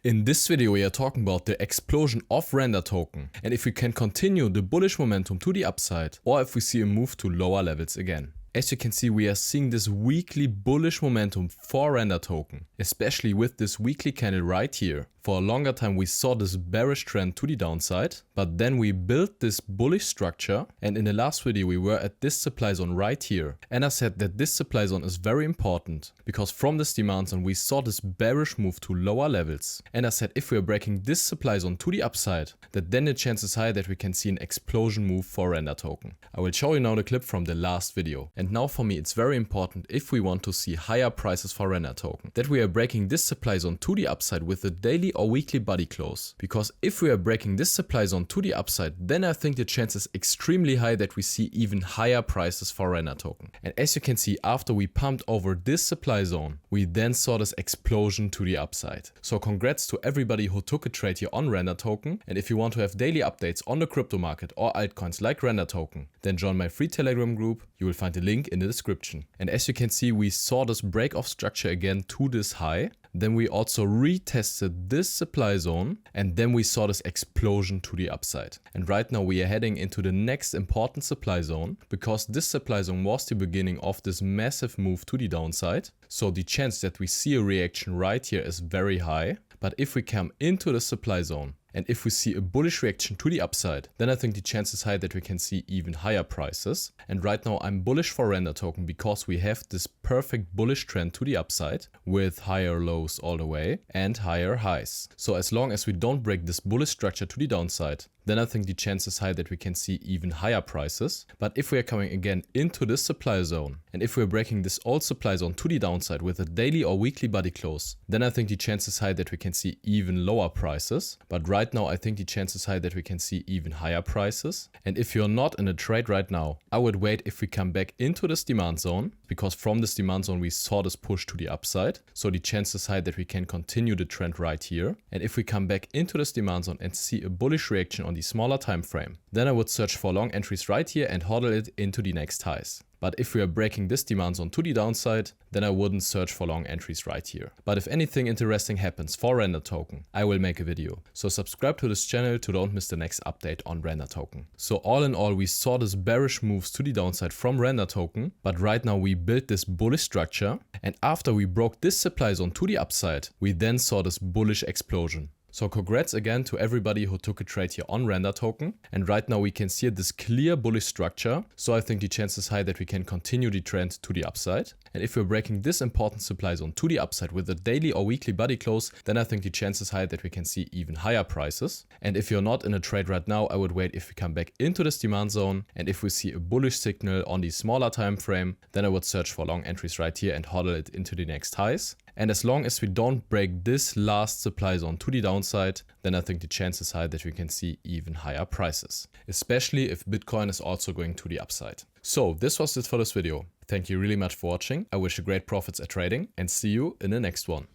In this video we are talking about the explosion of RNDR token and if we can continue the bullish momentum to the upside or if we see a move to lower levels again. As you can see, we are seeing this weekly bullish momentum for RNDR token, especially with this weekly candle right here. For a longer time we saw this bearish trend to the downside, but then we built this bullish structure, and in the last video we were at this supply zone right here. And I said that this supply zone is very important because from this demand zone we saw this bearish move to lower levels. And I said if we are breaking this supply zone to the upside, that then the chance is high that we can see an explosion move for RNDR token. I will show you now the clip from the last video. And now for me it's very important, if we want to see higher prices for RNDR token, that we are breaking this supply zone to the upside with a daily or weekly body close. Because if we are breaking this supply zone to the upside, then I think the chance is extremely high that we see even higher prices for RNDR token. And as you can see, after we pumped over this supply zone, we then saw this explosion to the upside. So congrats to everybody who took a trade here on RNDR token. And if you want to have daily updates on the crypto market or altcoins like RNDR token, then join my free Telegram group. You will find the link in the description. And as you can see, we saw this break of structure again to this high. Then we also retested this supply zone and then we saw this explosion to the upside. And right now we are heading into the next important supply zone because this supply zone was the beginning of this massive move to the downside. So the chance that we see a reaction right here is very high. But if we come into the supply zone and if we see a bullish reaction to the upside, then I think the chance is high that we can see even higher prices. And right now I'm bullish for RNDR token because we have this perfect bullish trend to the upside with higher lows all the way and higher highs. So as long as we don't break this bullish structure to the downside, then I think the chance is high that we can see even higher prices. But if we are coming again into this supply zone, and if we're breaking this old supply zone to the downside with a daily or weekly body close, then I think the chance is high that we can see even lower prices. But right now I think the chance is high that we can see even higher prices. And if you're not in a trade right now, I would wait if we come back into this demand zone, because from this demand zone we saw this push to the upside. So the chance is high that we can continue the trend right here. And if we come back into this demand zone and see a bullish reaction on the smaller time frame, then I would search for long entries right here and hodl it into the next highs. But if we are breaking this demand zone to the downside, then I wouldn't search for long entries right here. But if anything interesting happens for RNDR token, I will make a video. So subscribe to this channel to don't miss the next update on RNDR token. So all in all, we saw this bearish moves to the downside from RNDR token, but right now we built this bullish structure. And after we broke this supply zone to the upside, we then saw this bullish explosion. So congrats again to everybody who took a trade here on RNDR token. And right now we can see this clear bullish structure. So I think the chance is high that we can continue the trend to the upside. And if we're breaking this important supply zone to the upside with a daily or weekly body close, then I think the chance is high that we can see even higher prices. And if you're not in a trade right now, I would wait if we come back into this demand zone. And if we see a bullish signal on the smaller time frame, then I would search for long entries right here and hodl it into the next highs. And as long as we don't break this last supply zone to the downside, then I think the chance is high that we can see even higher prices, especially if Bitcoin is also going to the upside. So this was it for this video. Thank you really much for watching. I wish you great profits at trading and see you in the next one.